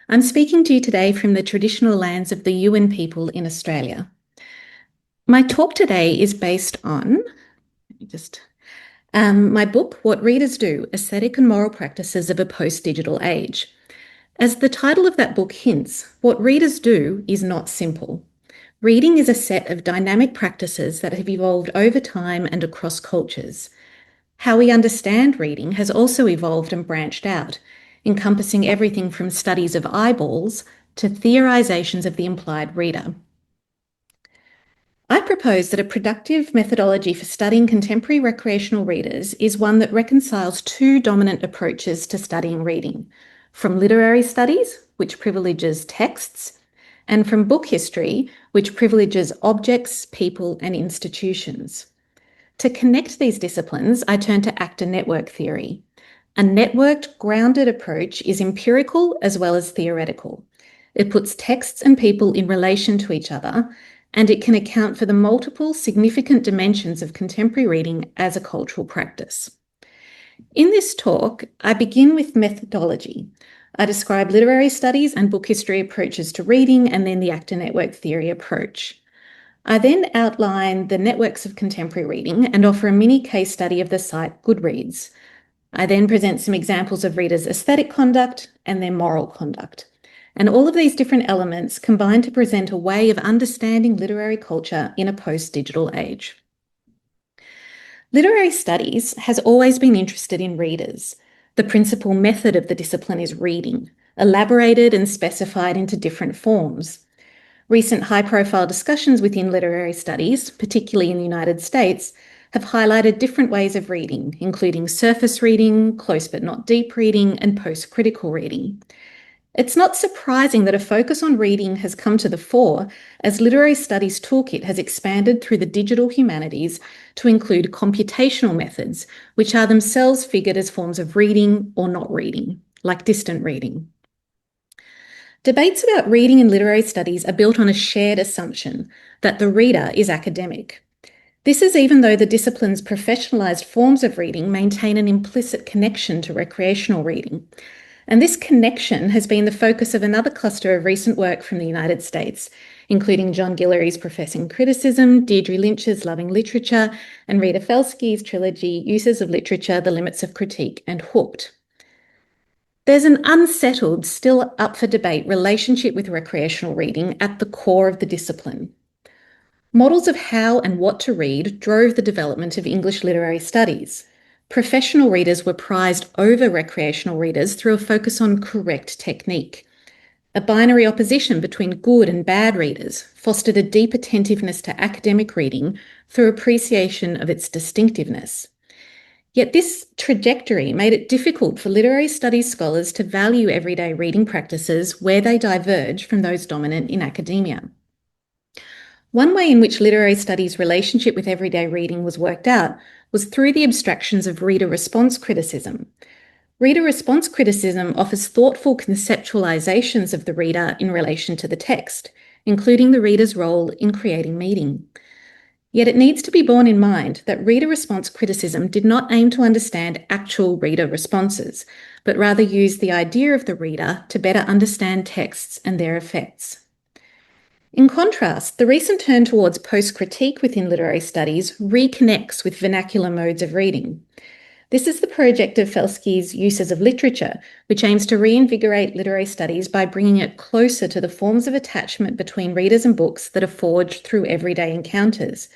I'm speaking to you today from the traditional lands of the Yuin people in Australia. My talk today is based on my book, What Readers Do, Aesthetic and Moral Practices of a Post-Digital Age. As the title of that book hints, what readers do is not simple. Reading is a set of dynamic practices that have evolved over time and across cultures. How we understand reading has also evolved and branched out, encompassing everything from studies of eyeballs to theorizations of the implied reader. I propose that a productive methodology for studying contemporary recreational readers is one that reconciles two dominant approaches to studying reading, from literary studies, which privileges texts, and from book history, which privileges objects, people, and institutions. To connect these disciplines, I turn to actor network theory. A networked, grounded approach is empirical as well as theoretical. It puts texts and people in relation to each other, and it can account for the multiple significant dimensions of contemporary reading as a cultural practice. In this talk, I begin with methodology. I describe literary studies and book history approaches to reading, and then the actor network theory approach. I then outline the networks of contemporary reading and offer a mini case study of the site Goodreads. I then present some examples of readers' aesthetic conduct and their moral conduct. And all of these different elements combine to present a way of understanding literary culture in a post-digital age. Literary studies has always been interested in readers. The principal method of the discipline is reading, elaborated and specified into different forms. Recent high-profile discussions within literary studies, particularly in the United States, have highlighted different ways of reading, including surface reading, close but not deep reading, and post-critical reading. It's not surprising that a focus on reading has come to the fore as literary studies toolkit has expanded through the digital humanities to include computational methods, which are themselves figured as forms of reading or not reading, like distant reading. Debates about reading in literary studies are built on a shared assumption that the reader is academic. This is even though the discipline's professionalised forms of reading maintain an implicit connection to recreational reading. And this connection has been the focus of another cluster of recent work from the United States, including John Guillory's Professing Criticism, Deirdre Lynch's Loving Literature, and Rita Felsky's trilogy Uses of Literature, The Limits of Critique, and Hooked. There's an unsettled, still up for debate relationship with recreational reading at the core of the discipline. Models of how and what to read drove the development of English literary studies. Professional readers were prized over recreational readers through a focus on correct technique. A binary opposition between good and bad readers fostered a deep attentiveness to academic reading through appreciation of its distinctiveness. Yet this trajectory made it difficult for literary studies scholars to value everyday reading practices where they diverge from those dominant in academia. One way in which literary studies' relationship with everyday reading was worked out was through the abstractions of reader response criticism. Reader response criticism offers thoughtful conceptualizations of the reader in relation to the text, including the reader's role in creating meaning. Yet it needs to be borne in mind that reader response criticism did not aim to understand actual reader responses, but rather use the idea of the reader to better understand texts and their effects. In contrast, the recent turn towards post-critique within literary studies reconnects with vernacular modes of reading. This is the project of Felsky's Uses of Literature, which aims to reinvigorate literary studies by bringing it closer to the forms of attachment between readers and books that are forged through everyday encounters.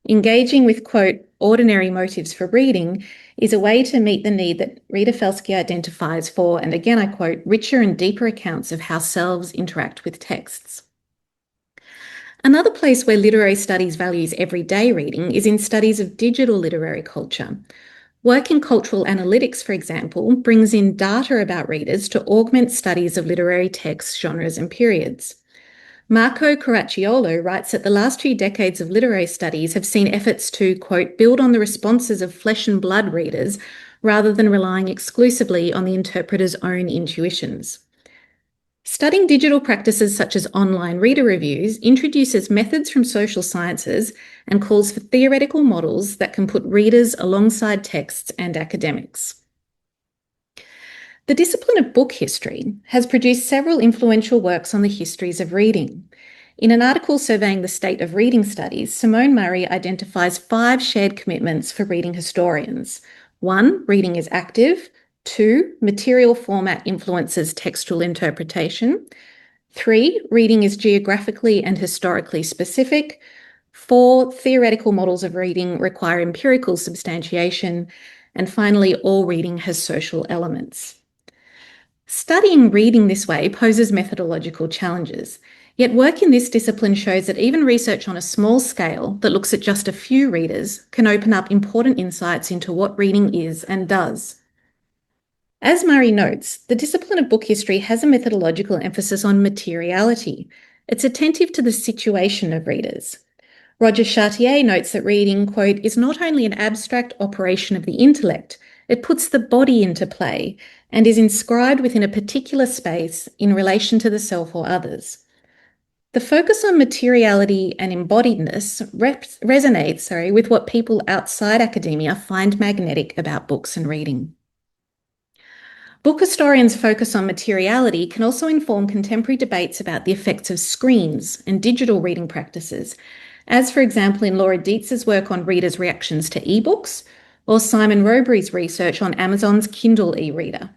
Engaging with, quote, ordinary motives for reading is a way to meet the need that Rita Felsky identifies for, and again I quote, richer and deeper accounts of how selves interact with texts. Another place where literary studies values everyday reading is in studies of digital literary culture. Work in cultural analytics, for example, brings in data about readers to augment studies of literary texts, genres, and periods. Marco Caracciolo writes that the last few decades of literary studies have seen efforts to, quote, build on the responses of flesh and blood readers rather than relying exclusively on the interpreter's own intuitions. Studying digital practices such as online reader reviews introduces methods from social sciences and calls for theoretical models that can put readers alongside texts and academics. The discipline of book history has produced several influential works on the histories of reading. In an article surveying the state of reading studies, Simone Murray identifies 5 shared commitments for reading historians. 1, reading is active. 2, material format influences textual interpretation. 3, reading is geographically and historically specific. 4, theoretical models of reading require empirical substantiation. And finally, all reading has social elements. Studying reading this way poses methodological challenges, yet work in this discipline shows that even research on a small scale that looks at just a few readers can open up important insights into what reading is and does. As Murray notes, the discipline of book history has a methodological emphasis on materiality. It's attentive to the situation of readers. Roger Chartier notes that reading, quote, is not only an abstract operation of the intellect, it puts the body into play and is inscribed within a particular space in relation to the self or others. The focus on materiality and embodiedness resonates with what people outside academia find magnetic about books and reading. Book historians' focus on materiality can also inform contemporary debates about the effects of screens and digital reading practices, as for example in Laura Dietz's work on readers' reactions to ebooks, or Simon Robury's research on Amazon's Kindle e-reader.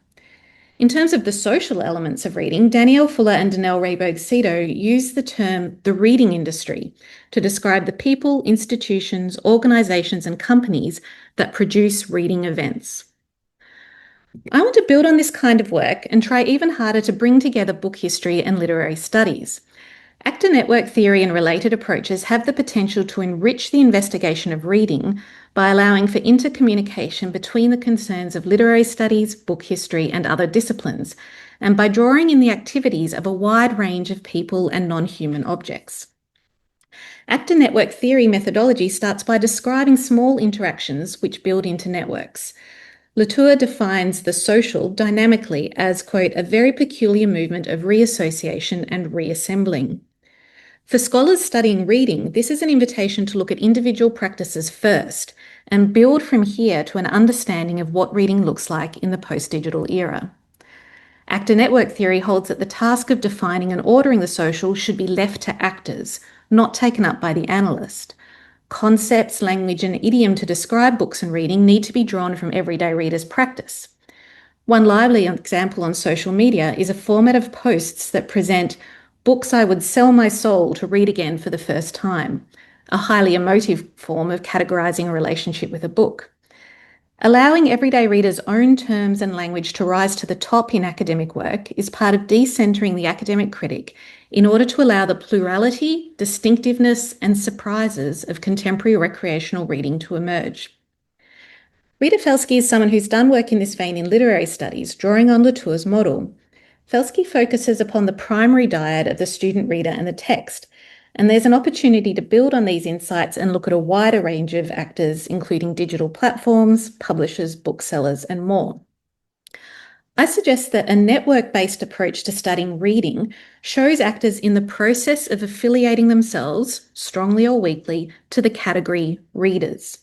In terms of the social elements of reading, Danielle Fuller and Danelle Rayberg-Cito use the term the reading industry to describe the people, institutions, organisations and companies that produce reading events. I want to build on this kind of work and try even harder to bring together book history and literary studies. Actor network theory and related approaches have the potential to enrich the investigation of reading by allowing for intercommunication between the concerns of literary studies, book history, and other disciplines, and by drawing in the activities of a wide range of people and non-human objects. Actor network theory methodology starts by describing small interactions which build into networks. Latour defines the social dynamically as, quote, a very peculiar movement of reassociation and reassembling. For scholars studying reading, this is an invitation to look at individual practices first and build from here to an understanding of what reading looks like in the post-digital era. Actor network theory holds that the task of defining and ordering the social should be left to actors, not taken up by the analyst. Concepts, language, and idiom to describe books and reading need to be drawn from everyday readers' practice. One lively example on social media is a format of posts that present books I would sell my soul to read again for the first time, a highly emotive form of categorizing a relationship with a book. Allowing everyday readers' own terms and language to rise to the top in academic work is part of decentering the academic critic in order to allow the plurality, distinctiveness, and surprises of contemporary recreational reading to emerge. Rita Felsky is someone who's done work in this vein in literary studies, drawing on Latour's model. Felsky focuses upon the primary dyad of the student reader and the text, and there's an opportunity to build on these insights and look at a wider range of actors, including digital platforms, publishers, booksellers, and more. I suggest that a network-based approach to studying reading shows actors in the process of affiliating themselves, strongly or weakly, to the category readers.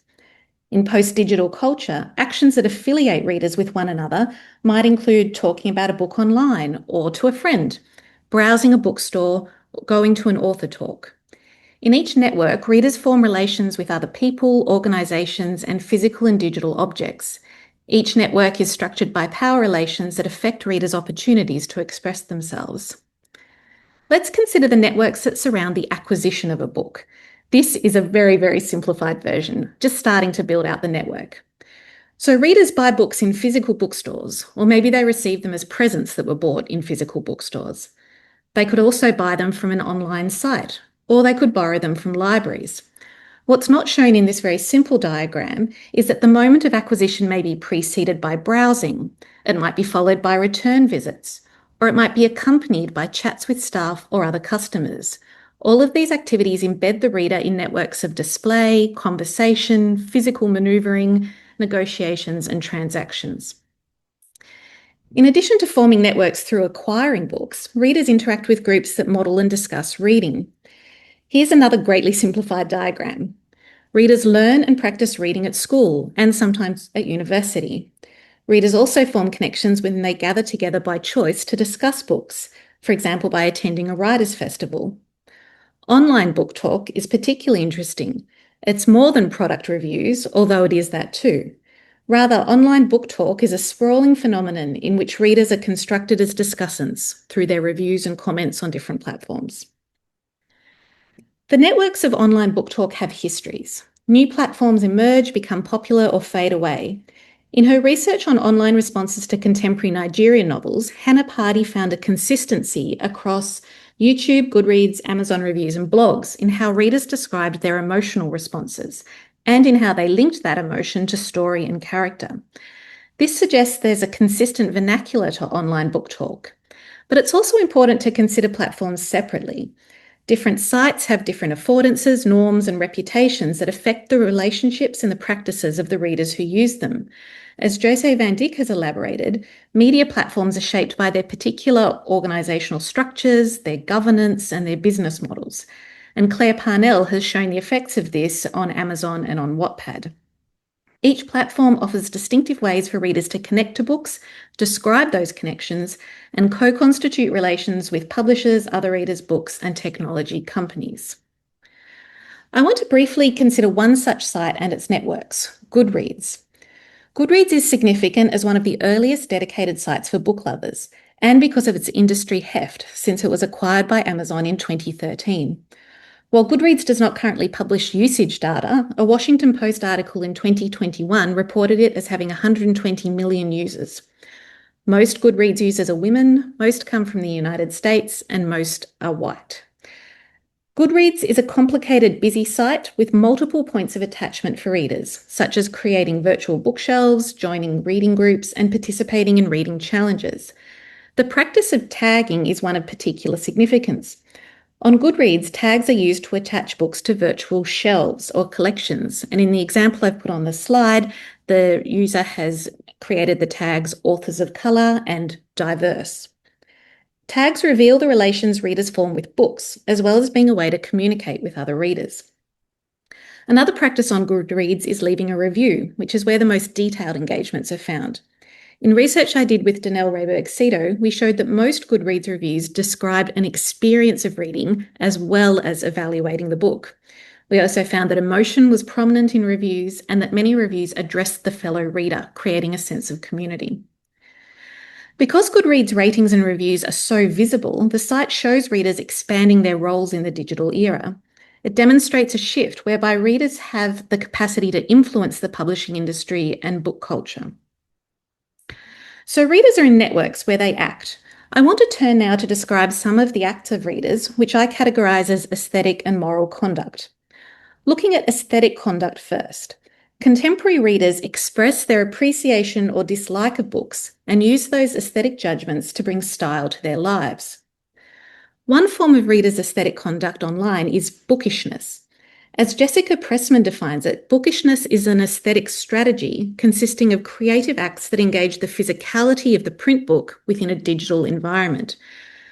In post-digital culture, actions that affiliate readers with one another might include talking about a book online or to a friend, browsing a bookstore, or going to an author talk. In each network, readers form relations with other people, organisations, and physical and digital objects. Each network is structured by power relations that affect readers' opportunities to express themselves. Let's consider the networks that surround the acquisition of a book. This is a very, very simplified version, just starting to build out the network. So readers buy books in physical bookstores, or maybe they receive them as presents that were bought in physical bookstores. They could also buy them from an online site, or they could borrow them from libraries. What's not shown in this very simple diagram is that the moment of acquisition may be preceded by browsing. It might be followed by return visits, or it might be accompanied by chats with staff or other customers. All of these activities embed the reader in networks of display, conversation, physical manoeuvring, negotiations, and transactions. In addition to forming networks through acquiring books, readers interact with groups that model and discuss reading. Here's another greatly simplified diagram. Readers learn and practice reading at school and sometimes at university. Readers also form connections when they gather together by choice to discuss books, for example, by attending a writers' festival. Online book talk is particularly interesting. It's more than product reviews, although it is that too. Rather, online book talk is a sprawling phenomenon in which readers are constructed as discussants through their reviews and comments on different platforms. The networks of online book talk have histories. New platforms emerge, become popular, or fade away. In her research on online responses to contemporary Nigerian novels, Hannah Pardee found a consistency across YouTube, Goodreads, Amazon reviews, and blogs in how readers described their emotional responses and in how they linked that emotion to story and character. This suggests there's a consistent vernacular to online book talk. But it's also important to consider platforms separately. Different sites have different affordances, norms, and reputations that affect the relationships and the practices of the readers who use them. As Jose Van Dyck has elaborated, media platforms are shaped by their particular organisational structures, their governance, and their business models. And Claire Parnell has shown the effects of this on Amazon and on Wattpad. Each platform offers distinctive ways for readers to connect to books, describe those connections, and co-constitute relations with publishers, other readers' books, and technology companies. I want to briefly consider one such site and its networks, Goodreads. Goodreads is significant as one of the earliest dedicated sites for book lovers, and because of its industry heft, since it was acquired by Amazon in 2013. While Goodreads does not currently publish usage data, a Washington Post article in 2021 reported it as having 120 million users. Most Goodreads users are women, most come from the United States, and most are white. Goodreads is a complicated, busy site with multiple points of attachment for readers, such as creating virtual bookshelves, joining reading groups, and participating in reading challenges. The practice of tagging is one of particular significance. On Goodreads, tags are used to attach books to virtual shelves or collections, and in the example I've put on the slide, the user has created the tags authors of colour and diverse. Tags reveal the relations readers form with books, as well as being a way to communicate with other readers. Another practice on Goodreads is leaving a review, which is where the most detailed engagements are found. In research I did with Danelle Rayberg-Cito, we showed that most Goodreads reviews described an experience of reading as well as evaluating the book. We also found that emotion was prominent in reviews and that many reviews addressed the fellow reader, creating a sense of community. Because Goodreads ratings and reviews are so visible, the site shows readers expanding their roles in the digital era. It demonstrates a shift whereby readers have the capacity to influence the publishing industry and book culture. So readers are in networks where they act. I want to turn now to describe some of the acts of readers, which I categorise as aesthetic and moral conduct. Looking at aesthetic conduct first. Contemporary readers express their appreciation or dislike of books and use those aesthetic judgments to bring style to their lives. One form of readers' aesthetic conduct online is bookishness. As Jessica Pressman defines it, bookishness is an aesthetic strategy consisting of creative acts that engage the physicality of the print book within a digital environment.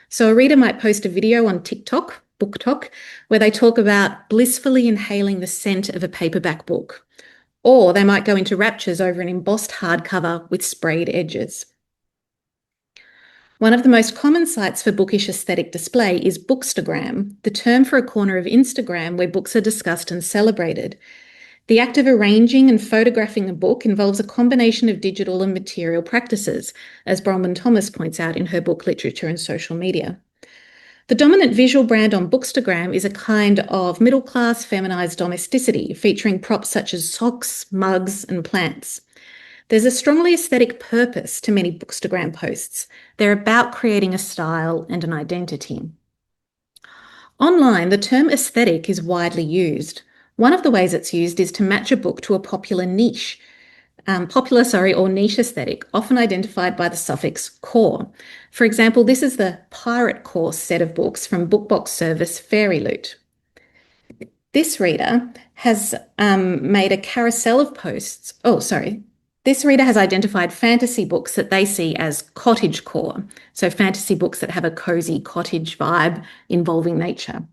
So a reader might post a video on TikTok, BookTok, where they talk about blissfully inhaling the scent of a paperback book. Or they might go into raptures over an embossed hardcover with sprayed edges. One of the most common sites for bookish aesthetic display is Bookstagram, the term for a corner of Instagram where books are discussed and celebrated. The act of arranging and photographing a book involves a combination of digital and material practices, as Bronwyn Thomas points out in her book Literature and Social Media. The dominant visual brand on Bookstagram is a kind of middle-class feminised domesticity, featuring props such as socks, mugs, and plants. There's a strongly aesthetic purpose to many Bookstagram posts. They're about creating a style and an identity. Online, the term aesthetic is widely used. One of the ways it's used is to match a book to a popular niche. or niche aesthetic, often identified by the suffix core. For example, this is the Pirate Course set of books from bookbox service Fairy Loot. This reader has made a carousel of posts. This reader has identified fantasy books that they see as cottage core, so fantasy books that have a cozy cottage vibe involving nature.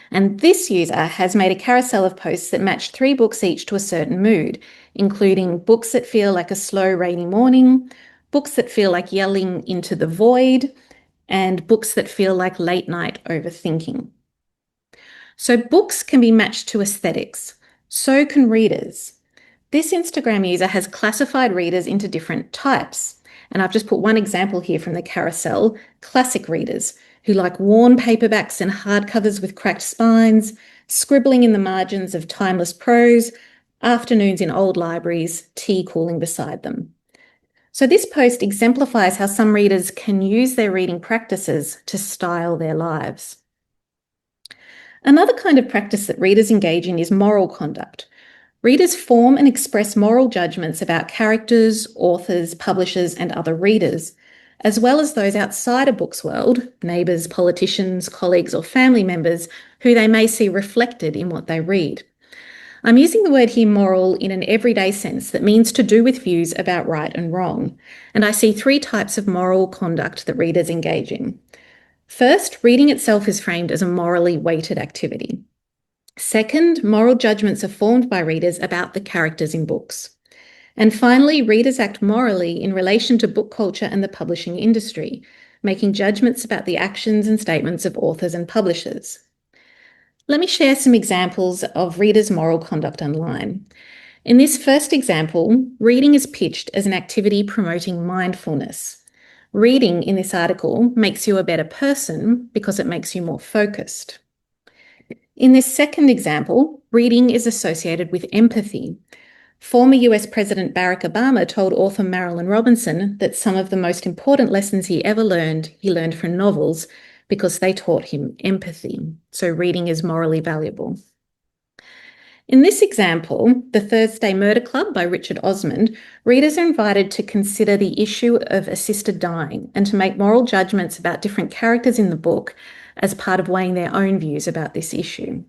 And this user has made a carousel of posts that match 3 books each to a certain mood, including books that feel like a slow rainy morning, books that feel like yelling into the void, and books that feel like late night overthinking. So books can be matched to aesthetics. So can readers. This Instagram user has classified readers into different types. And I've just put one example here from the carousel, classic readers, who like worn paperbacks and hardcovers with cracked spines, scribbling in the margins of timeless prose, afternoons in old libraries, tea cooling beside them. So this post exemplifies how some readers can use their reading practices to style their lives. Another kind of practice that readers engage in is moral conduct. Readers form and express moral judgments about characters, authors, publishers, and other readers, as well as those outside a book's world, neighbours, politicians, colleagues, or family members, who they may see reflected in what they read. I'm using the word here moral in an everyday sense that means to do with views about right and wrong, and I see 3 types of moral conduct that readers engage in. First, reading itself is framed as a morally weighted activity. Second, moral judgments are formed by readers about the characters in books. And finally, readers act morally in relation to book culture and the publishing industry, making judgments about the actions and statements of authors and publishers. Let me share some examples of readers' moral conduct online. In this first example, reading is pitched as an activity promoting mindfulness. Reading in this article makes you a better person because it makes you more focused. In this second example, reading is associated with empathy. Former US President Barack Obama told author Marilyn Robinson that some of the most important lessons he learned from novels because they taught him empathy. So reading is morally valuable. In this example, The Thursday Murder Club by Richard Osman, readers are invited to consider the issue of assisted dying and to make moral judgments about different characters in the book as part of weighing their own views about this issue.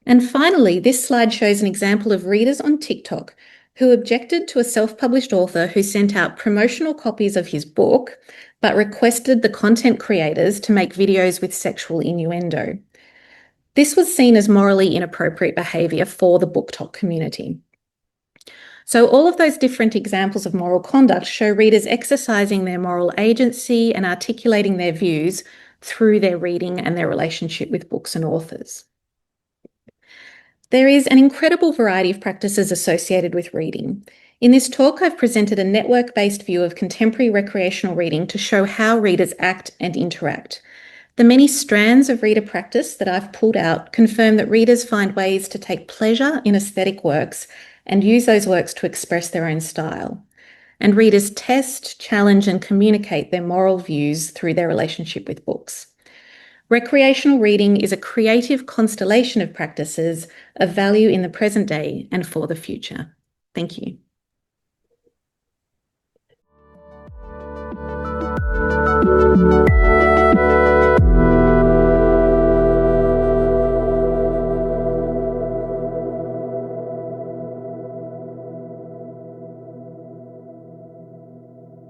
And finally, this slide shows an example of readers on TikTok who objected to a self-published author who sent out promotional copies of his book, but requested the content creators to make videos with sexual innuendo. This was seen as morally inappropriate behaviour for the BookTok community. So all of those different examples of moral conduct show readers exercising their moral agency and articulating their views through their reading and their relationship with books and authors. There is an incredible variety of practices associated with reading. In this talk, I've presented a network-based view of contemporary recreational reading to show how readers act and interact. The many strands of reader practice that I've pulled out confirm that readers find ways to take pleasure in aesthetic works and use those works to express their own style. And readers test, challenge, and communicate their moral views through their relationship with books. Recreational reading is a creative constellation of practices of value in the present day and for the future. Thank you.